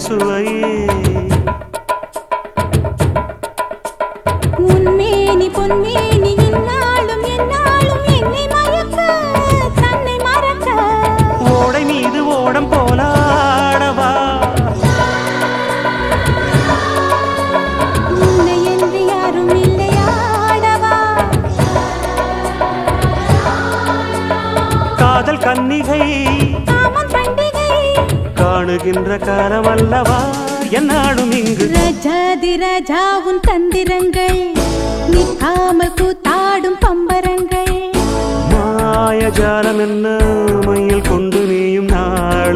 சுவையே உன்மேனி பொன்மேனி என்னாலும் என்னாலும் என்னை மயக்க தன்னை மறக்க ஓடை மீது ஓடம் போலாடவா உன்னை என்று யாரும் இல்லையாடவா காதல் கன்னிகை காமம் பண்டிகை காணுகின்ற காலம் அல்லவா என்னாலும் இங்கு ரஜாதி ராஜா உன் தந்திரங்கள் நிற்காமல் கூத்தாடும் பம்பரங்கள் மாயஜாலம் என்ன மையில் கொண்டு நீயும் நாளும்